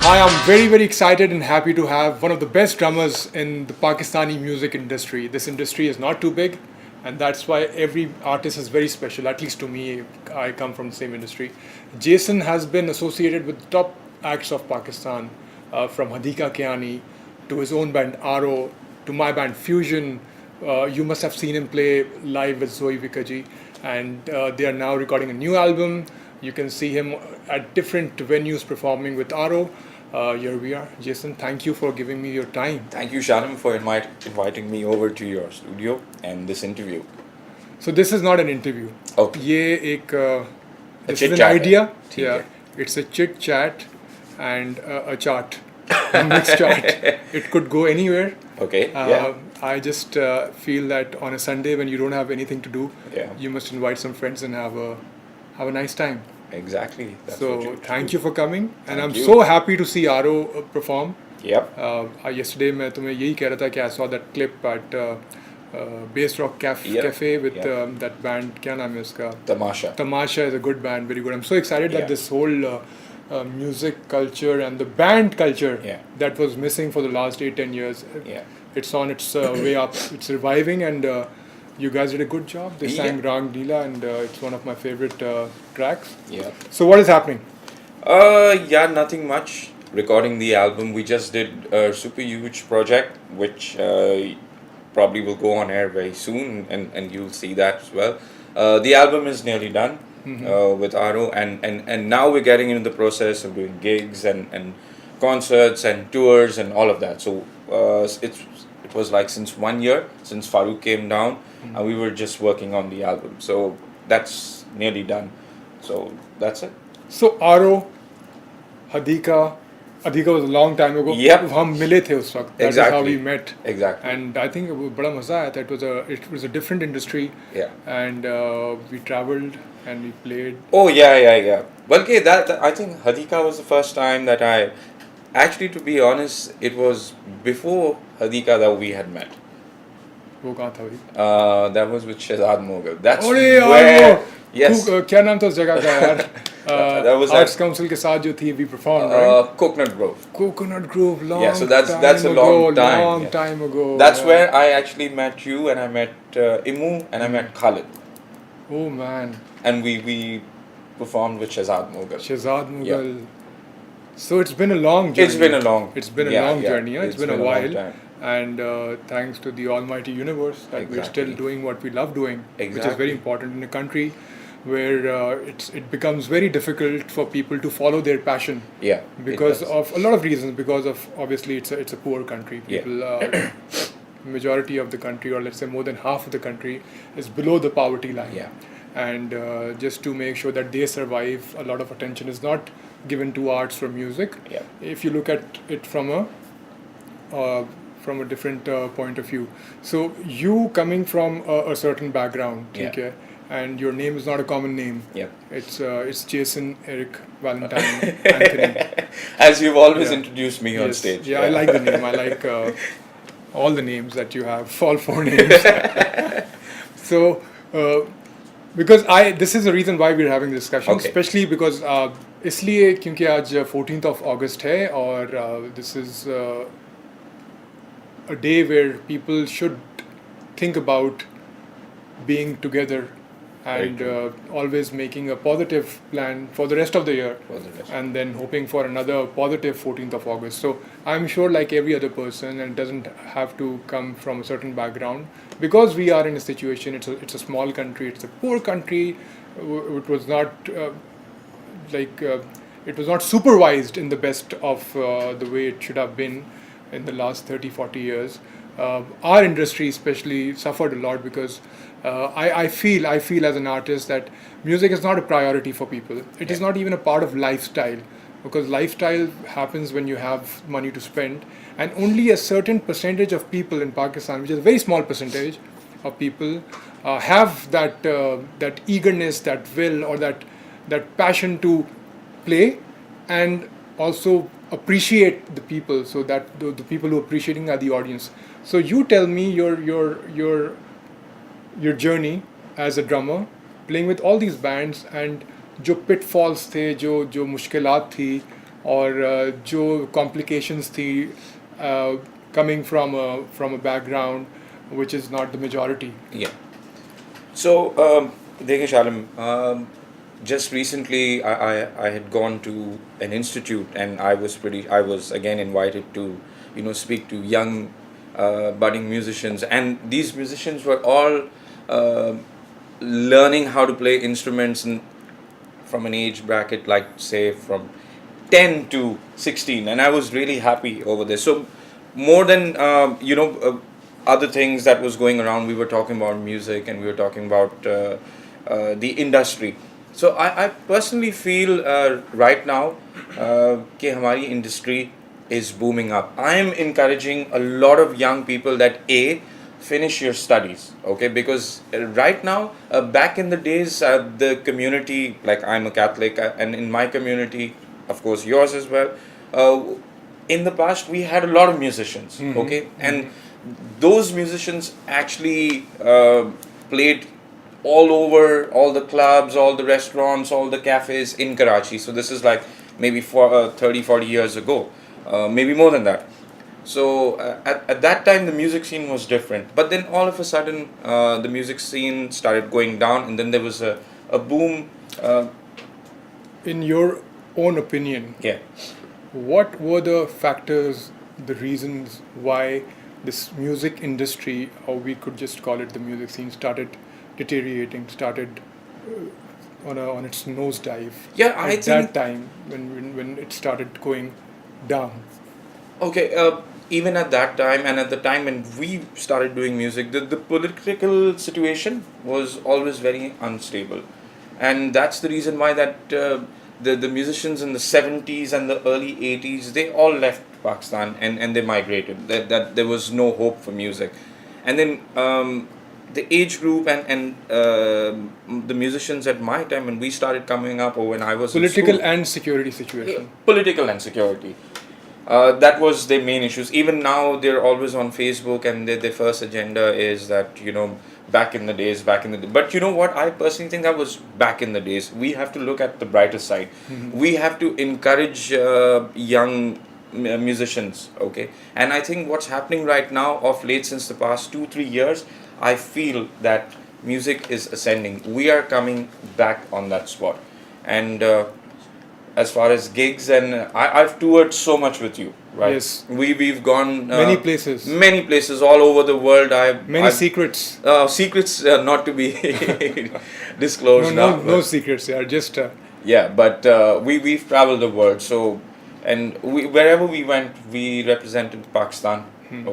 Hi, I'm very excited and happy to have one of the best drummers in the Pakistani music industry. This industry is not too big, and that's why every artist is very special, at least to me. I come from the same industry. Jason has been associated with top acts of Pakistan, from Hadika Kiani to his own band Aro to my band Fusion. You must have seen him play live with Zoe Vikaji, and they are now recording a new album. You can see him at different venues performing with Aro. Here we are. Jason, thank you for giving me your time. Thank you, Shanam, for inviting me over to your studio and this interview. So this is not an interview. Okay. This chit is an chat idea. hai. Yeah, it's a chit chat and a chart, a mixed chart. It could go anywhere. Okay. Yeah. I just feel that on a Sunday when you don't have anything to do, Yeah. you must invite some friends and have a nice time. Exactly. That's So what you thank do. you for coming, and Thank I'm you. so happy to see Aro perform. Yep. Yesterday मैं तुम्हें यही कह रहा था कि I saw that clip at Bass Rock Yeah. Cafe with Yeah. that band. क्या नाम है उसका? Tamasha. Tamasha is a good band, very good. I'm so excited Yeah. that this whole music culture and the band culture Yeah. that was missing for the last 8-10 years, Yeah. it's on its way up. It's reviving, and you guys did a good job. They sang Yeah. Rang Leela, and it's one of my favorite tracks. Yeah. So what is happening? Yeah, nothing much. Recording the album. We just did a super huge project, which probably will go on air very soon, and you'll see that as well. The album is nearly done with Aro, and now we're getting into the process of doing gigs and concerts and tours and all of that. So it was like since 1 year since Farooq came down, and we were just working on the album. So that's nearly done. So that's it. So Aro, Hadika was a long time ago. Yep. हम मिले थे उस वक्त. That is how Exactly. we met. Exactly. And I think वो बड़ा मजा आया था. It was a different industry. Yeah. And we traveled and we played. Oh yeah. Well, okay, that I think Hadika was the first time that I actually, to be honest, it was before Hadika that we had met. वो कहाँ था भाई? That was with Shehzad Mughal. That's अरे where यार yes. क्या नाम था उस जगह का यार? That was Arts at Council के साथ जो थी we performed, right? Coconut Grove. Coconut Grove, long Yeah, so that's time a ago, long time. long yeah. time ago. That's yeah. where I actually met you, and I met Imu, and I met Khalid, Oh man, and we performed with Shehzad Mughal. Shehzad Mughal. So it's been a long journey. It's been a long. It's been a yeah, long yeah. journey. Yeah? It's been a long while, time. and thanks to the almighty universe that we're still Exactly. doing what we love doing, which is Exactly. very important in a country where it becomes very difficult for people to follow their passion Yeah. because it does. of a lot of reasons. Because of obviously it's a poor country. Yeah. People, majority of the country, or let's say more than half of the country, is below the poverty line. Yeah. And just to make sure that they survive, a lot of attention is not given to arts or music. Yeah. If you look at it from a different point of view. So you coming from a certain background, Yeah. okay, and your name is not a common name. Yeah. It's Jason Eric Valentine Anthony. As you've always Yeah. introduced me on Yes. stage. Yeah, I like the name. I like all the names that you have, all 4 names. So, because this is the reason why we're having this discussion, Okay. especially because इसलिए क्योंकि आज 14th of August है और this is a day where people should think about being together and Very always making a positive plan for the rest of the year, For the rest. and then hoping for another positive 14th of August. So I'm sure, like every other person, and it doesn't have to come from a certain background, because we are in a situation, it's a small country, it's a poor country. It was not it was not supervised in the best of the way it should have been in the last 30-40 years. Our industry especially suffered a lot because I feel as an artist that music is not a priority for people. It is not even a part of lifestyle, because lifestyle happens when you have money to spend, and only a certain percentage of people in Pakistan, which is a very small percentage of people, have that eagerness, that will, or that passion to play and also appreciate the people, so that the people who are appreciating are the audience. So you tell me your journey as a drummer, playing with all these bands, and जो pitfalls थे, जो मुश्किलात थी, और जो complications थी coming from a background which is not the majority. Yeah. So, देखिए शालम, just recently I had gone to an institute and I was again invited to speak to young budding musicians, and these musicians were all uh, learning how to play instruments from an age bracket like say from 10 to 16, and I was really happy over this. So more than other things that was going around, we were talking about music and we were talking about the industry. So I personally feel right now कि हमारी industry is booming up. I am encouraging a lot of young people that finish your studies, okay, because right now back in the days the community, like I'm a Catholic, and in my community, of course yours as well, uh, in the past we had a lot of musicians, okay, and those musicians actually played all over all the clubs, all the restaurants, all the cafes in Karachi. So this is like maybe 30-40 years ago, maybe more than that. So at that time the music scene was different, but then all of a sudden the music scene started going down, and then there was a boom. In your own opinion, Yeah. what were the factors, the reasons why this music industry, or we could just call it the music scene, started deteriorating, started on its nosedive Yeah, I at think that time when it started going down? okay. Even at that time, and at the time when we started doing music, the political situation was always very unstable, and that's the reason why that the musicians in the 70s and the early 80s, they all left Pakistan, and they migrated. That there was no hope for music, and then the age group and the musicians at my time when we started coming up, or when I was in Political school, and security situation. political and security. That was their main issues. Even now, they're always on Facebook, and their first agenda is that back in the days, But you know what? I personally think that was back in the days. We have to look at the brighter side. We have to encourage young musicians. Okay, and I think what's happening right now, of late, since the past 2-3 years, I feel that music is ascending. We are coming back on that spot, and. As far as gigs, and I've toured so much with you, right? Yes. We've gone Many places. many places all over the world. Many secrets. Secrets not to be disclosed now. No secrets. Yeah, just Yeah, but we've traveled the world. So, and wherever we went, we represented Pakistan.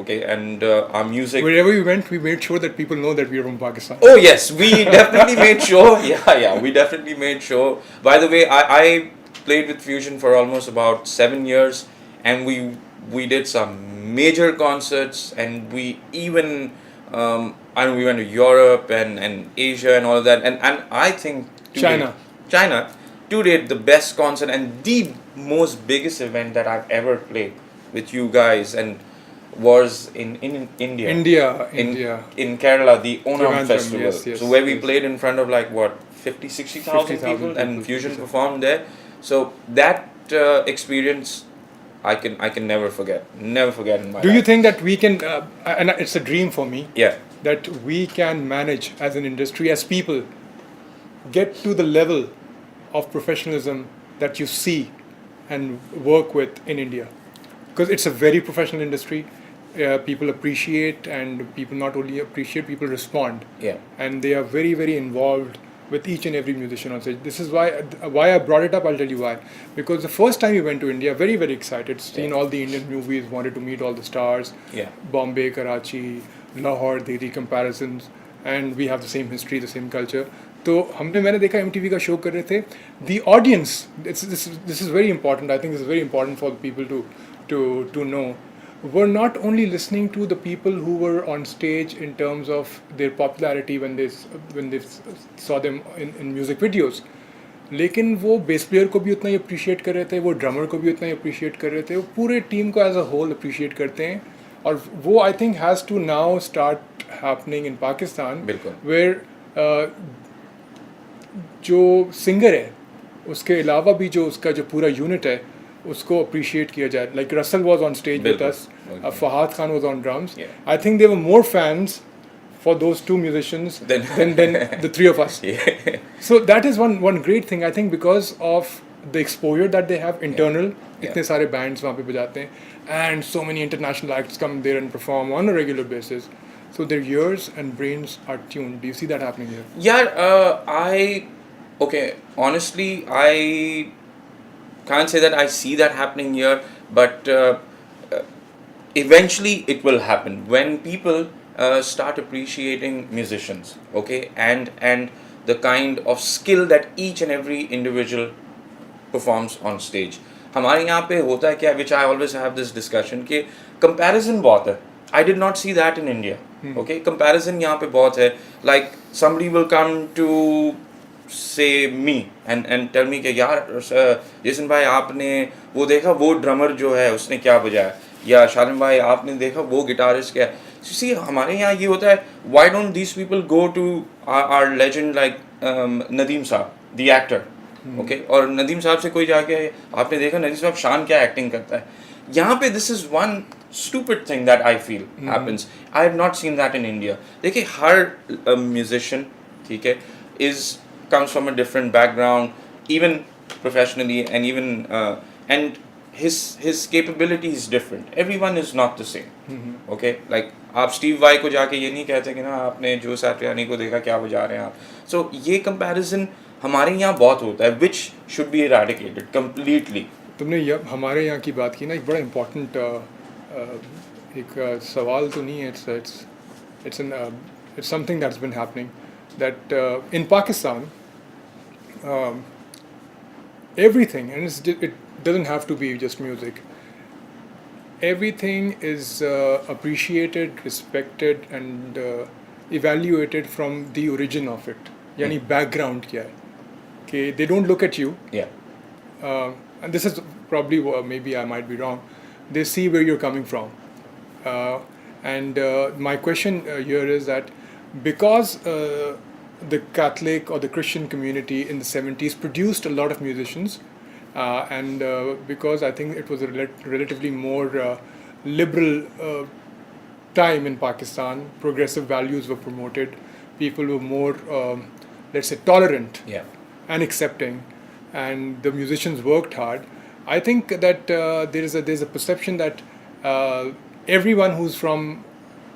Okay, and our music. wherever we went, we made sure that people know that we are from Pakistan. Oh yes, we definitely made sure. Yeah, we definitely made sure. By the way, I played with Fusion for almost about 7 years, and we did some major concerts, and we even we went to Europe and Asia and all of that, and I think China to date the best concert and the most biggest event that I've ever played with you guys, and was in India. In Kerala, the Onam Trivandrum, festival. yes, So where we yes. played in front of like what 50,000-60,000 50,000 people, and people, Fusion 50,000. performed there. So that experience, I can never forget. Never forget in my Do life. you think that we can, and it's a dream for me, Yeah. that we can manage as an industry, as people, get to the level of professionalism that you see and work with in India? Because it's a very professional industry. People appreciate, and people not only appreciate, people respond. Yeah. And they are very, very involved with each and every musician on stage. This is why I brought it up. I'll tell you why. Because the first time we went to India, very, very excited, seen all the Indian movies, wanted to meet all the stars. Yeah. Bombay, Karachi, Lahore, the comparisons, and we have the same history, the same culture. तो मैंने देखा MTV का show कर रहे थे. The audience, this is very important. I think this is very important for the people to know. Were not only listening to the people who were on stage in terms of their popularity when they saw them in music videos, लेकिन वो base player को भी उतना ही appreciate कर रहे थे, वो drummer को भी उतना ही अप्रिशिएट कर रहे थे, वो पूरे टीम को एज अ होल अप्रिशिएट करते हैं. और वो I think has to now start happening in Pakistan, where जो सिंगर है उसके अलावा भी जो उसका जो पूरा यूनिट है उसको appreciate किया जाए. Like Russell was on stage with बिल्कुल, us, बिल्कुल. Fahad Khan was on drums. Yeah. I think there were more fans for those two musicians than the three of us. Yeah. So that is one great thing, I think, because of the exposure that they have internal. Yeah. इतने सारे bands वहाँ पे बजाते हैं, and so many international acts come there and perform on a regular basis. So their ears and brains are tuned. Do you see that happening here? Yeah, honestly, I can't say that I see that happening here, but eventually it will happen when people start appreciating musicians, okay, and the kind of skill that each and every individual performs on stage. हमारे यहाँ पे होता है क्या, which I always have this discussion, कि comparison बहुत है. I did not see that in India. Okay, comparison यहाँ पे बहुत है. Like somebody will come to say me and tell me कि यार जेसन भाई आपने वो देखा वो ड्रमर जो है उसने क्या बजाया, या शालिम भाई आपने देखा वो गिटारिस्ट क्या है. See, हमारे यहाँ ये होता है, why don't these people go to our legend like Nadeem साहब, the actor. Okay, और नदीम साहब से कोई जाके आपने देखा नदीम साहब शान क्या एक्टिंग करता है. यहाँ पे this is one stupid thing that I feel happens. I have not seen that in India. देखिए हर musician, ठीक है, comes from a different background, even professionally, and even and his capability is different. Everyone is not the same. Okay, like आप Steve Y को जाके ये नहीं कहते कि ना आपने जो सैट्रियानी को देखा क्या बजा रहे हैं आप. So ये comparison हमारे यहाँ बहुत होता है, which should be eradicated completely. तुमने ये हमारे यहाँ की बात की ना, एक बड़ा इम्पोर्टेंट एक सवाल तो नहीं है, it's something that's been happening, that in Pakistan everything, and it doesn't have to be just music, everything is appreciated, respected and evaluated from the origin of it. यानी background क्या है, कि they don't look at you. Yeah. And this is probably, maybe I might be wrong, they see where you're coming from. And my question here is that because the Catholic or the Christian community in the 70s produced a lot of musicians, and because I think it was a relatively more liberal time in Pakistan, progressive values were promoted, people were more, let's say, tolerant. Yeah. And accepting, and the musicians worked hard. I think that there's a perception that everyone who's from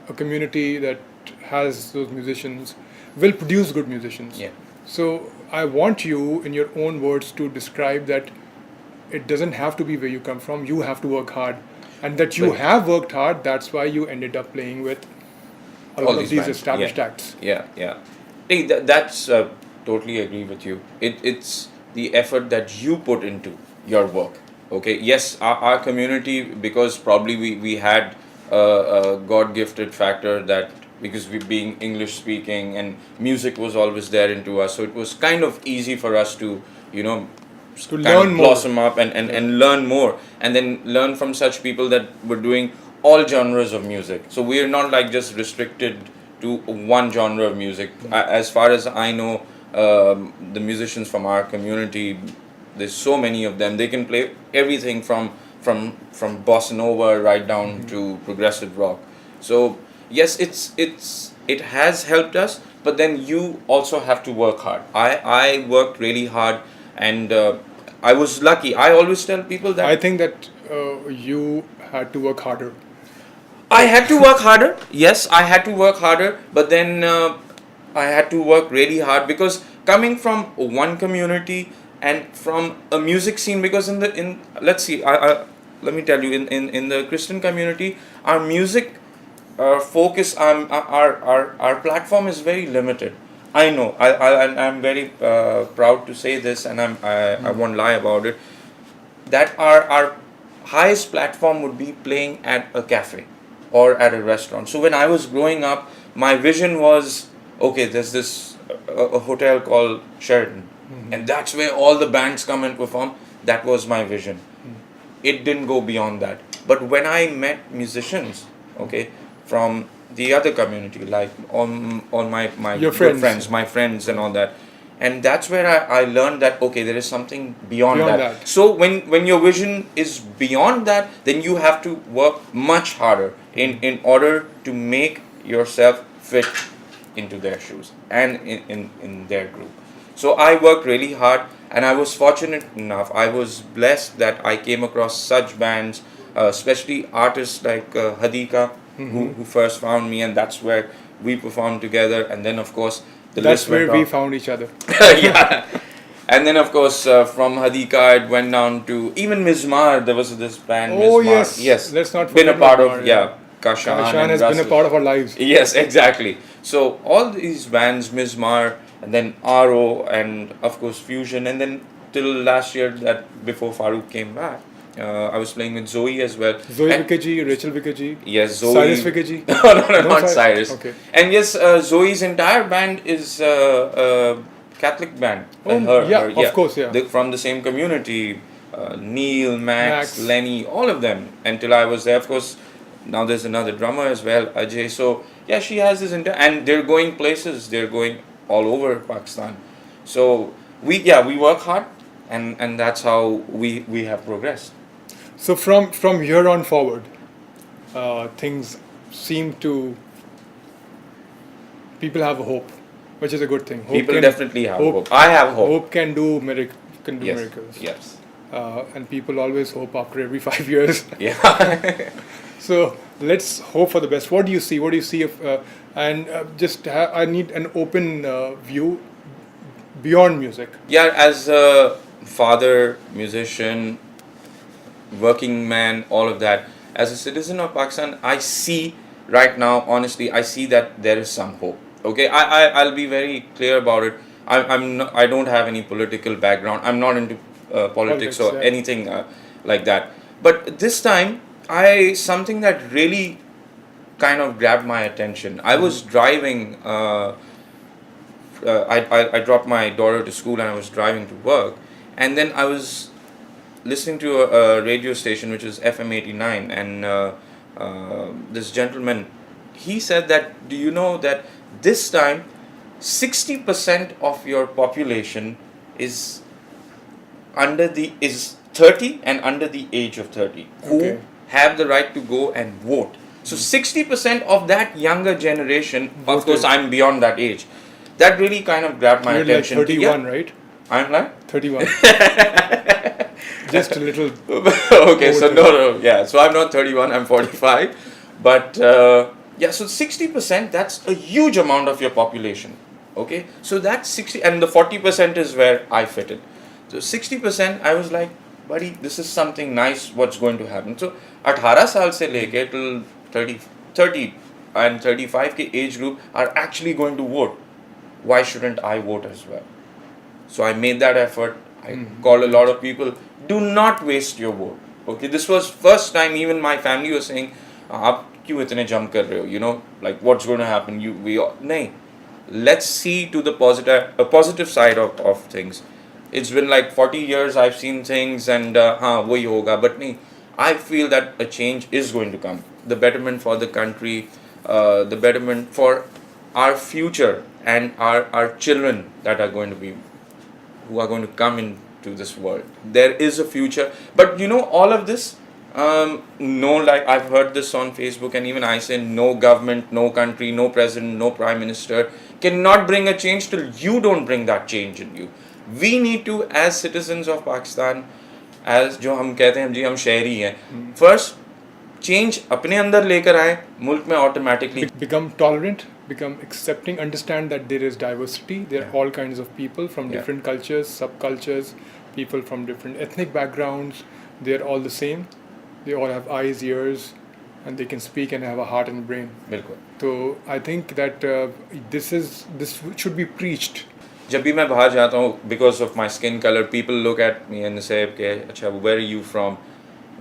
a community that has those musicians will produce good musicians. Yeah. So I want you, in your own words, to describe that it doesn't have to be where you come from. You have to work hard, and that you have worked hard. That's why you ended up playing with all of these bands. established acts. Yeah. Hey, that's totally agree with you. It's the effort that you put into your work. Okay, yes, our community, because probably we had a God gifted factor that because we being English speaking and music was always there into us, so it was kind of easy for us to To learn more. blossom up and learn more, and then learn from such people that were doing all genres of music. So we are not like just restricted to one genre of music. As far as I know, the musicians from our community, there's so many of them. They can play everything from bossa nova right down to progressive rock. So yes, it has helped us, but then you also have to work hard. I worked really hard, and I was lucky. I always tell people that I think that you had to work harder. I had to work harder. Yes, I had to work harder, but then I had to work really hard because coming from one community and from a music scene, because let's see, let me tell you, in the Christian community, our music focus, our platform is very limited. I know, I'm very proud to say this, and I won't lie about it, that our highest platform would be playing at a cafe or at a restaurant. So when I was growing up, my vision was, okay, there's this a hotel called Sheraton, and that's where all the bands come and perform. That was my vision. It didn't go beyond that. But when I met musicians, okay, from the other community, like all my Your good friends. my friends and all that, and that's where I learned that okay, there is something beyond Beyond that. that. So when your vision is beyond that, then you have to work much harder in order to make yourself fit into their shoes and in their group. So I worked really hard, and I was fortunate enough, I was blessed that I came across such bands, especially artists like Hadika, who first found me, and that's where we performed together. And then, of course, the That's list where went we on. found each other. Yeah. And then, of course, from Hadika, it went down to even Mizmar. There was this band, Oh Mizmar. yes, Yes, let's not been a forget part about of, Mar, yeah, Kashan Kashan and has been a Russell. part of our lives. Yes, exactly. So all these bands, Mizmar, and then RO, and of course Fusion, and then till last year, that before Farooq came back, I was playing with Zoe as well. Zoe And- Vikaji, Rachel Vikaji, Yes, Zoe. Cyrus Vikaji. No, no, no, No, not Cyrus. Cyrus. Okay. And yes, Zoe's entire band is Catholic band. Oh, yeah, of course, yeah. From the same community. Neil, Max, Max. Lenny, all of them. Until I was there, of course. Now there's another drummer as well, Ajay. So yeah, she has this entire, and they're going places. They're going all over Pakistan. So we work hard, and that's how we have progressed. So from here on forward, things seem to people have a hope, which is a good thing. Hope People definitely have hope. I have hope. Hope can do Yes. miracles. Yes. And people always hope after every 5 years. Yeah. So let's hope for the best. What do you see? What do you see? If I need an open view beyond music. Yeah, as a father, musician, working man, all of that. As a citizen of Pakistan, I see right now, honestly, I see that there is some hope. Okay, I'll be very clear about it. I don't have any political background. I'm not into politics or yeah. anything like that. But this time, something that really kind of grabbed my attention. I was driving. I dropped my daughter to school and I was driving to work, and then I was listening to a radio station which is FM 89, and this gentleman, he said that, do you know that this time 60% of your population is 30 and under the age of 30 who Okay. have the right to go and vote. So 60% of that younger generation, of course I'm beyond that age, that really kind of grabbed my You're like attention. 31, right? I'm like 31. Just a little. okay, so no, yeah. So I'm not 31, I'm 45. But yeah, so 60%, that's a huge amount of your population. Okay, so that's 60, and the 40% is where I fit in. So 60%, I was like, buddy, this is something nice, what's going to happen. So 18 saal se leke till 30 and 35 ke age group are actually going to vote. Why shouldn't I vote as well? So I made that effort. I called a lot of people. Do not waste your vote. Okay, this was first time even my family was saying, "Aap kyun itne jump kar rahe ho? You know, like what's going to happen? Nahi. Let's see to the positive side of things. It's been like 40 years I've seen things and wahi hoga, but nahi. I feel that a change is going to come. The betterment for the country, the betterment for our future and our children that are going to be, who are going to come into this world. There is a future. But you know, all of this, no, like I've heard this on Facebook, and even I say no government, no country, no president, no prime minister cannot bring a change till you don't bring that change in you. We need to, as citizens of Pakistan, as जो हम कहते हैं जी हम शहरी हैं, first change अपने अंदर लेकर आए, मुल्क में automatically Become tolerant, become accepting, understand that there is diversity. There are all kinds of people from different cultures, subcultures, people from different ethnic backgrounds. They're all the same. They all have eyes, ears, and they can speak and have a heart and brain. बिल्कुल. So I think that this should be preached. जब भी मैं बाहर जाता हूँ, because of my skin color, people look at me and say, "Okay, अच्छा, where are you from?"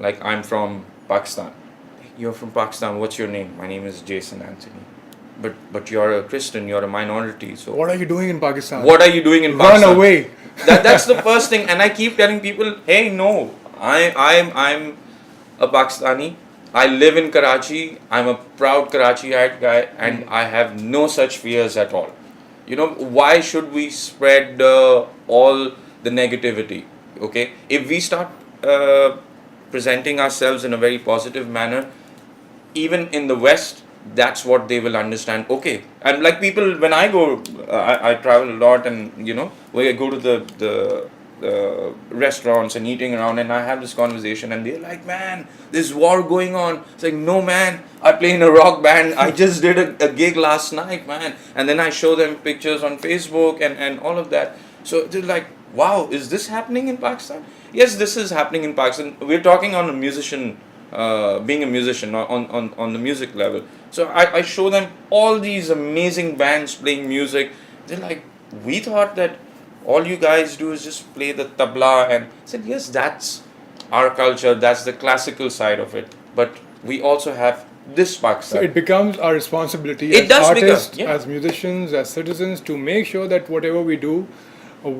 Like, I'm from Pakistan. You're from Pakistan. What's your name? My name is Jason Anthony. But you're a Christian. You're a minority. So What are you doing in Pakistan? what are you doing in Run Pakistan? away. That's the first thing, and I keep telling people, hey, no, I'm a Pakistani. I live in Karachi. I'm a proud Karachiite guy, and I have no such fears at all. You know, why should we spread all the negativity? Okay, if we start presenting ourselves in a very positive manner, even in the West, that's what they will understand. Okay, and like people, when I go, I travel a lot, and you know, when I go to the restaurants and eating around, and I have this conversation, and they're like, "Man, there's war going on." It's like, "No, man, I play in a rock band. I just did a gig last night, man." And then I show them pictures on Facebook and all of that. So they're like, "Wow, is this happening in Pakistan?" Yes, this is happening in Pakistan. We're talking on a musician, being a musician on the music level. So I show them all these amazing bands playing music. They're like, "We thought that all you guys do is just play the tabla," and I said, "Yes, that's our culture, that's the classical side of it, but we also have this So Pakistan." it becomes our responsibility It as does become, artists, yeah. as musicians, as citizens to make sure that whatever we do,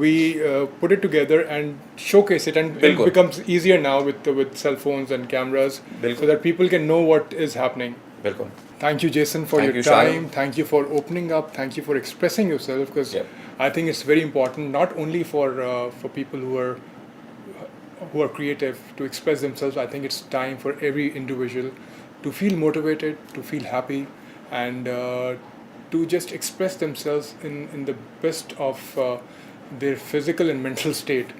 we put it together and showcase it. And it Bilkul. becomes easier now with cell phones and cameras, Bilkul. so that people can know what is happening. Bilkul. Thank you, Jason, for Thank your you, Shaheen. time. Thank you for opening up. Thank you for expressing yourself, because Yep. I think it's very important, not only for people who are creative, to express themselves. I think it's time for every individual to feel motivated, to feel happy, and to just express themselves in the best of their physical and mental state.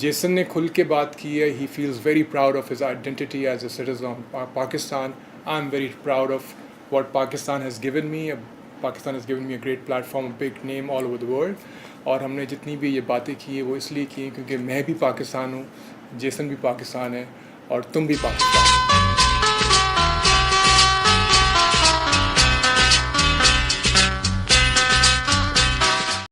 Jason ने खुल के बात की है. He feels very proud of his identity as a citizen of Pakistan. I'm very proud of what Pakistan has given me. Pakistan has given me a great platform, a big name all over the world. और हमने जितनी भी ये बातें की है वो इसलिए की हैं क्योंकि मैं भी पाकिस्तान हूँ, जेसन भी पाकिस्तान है, और तुम भी पाकिस्तान हो.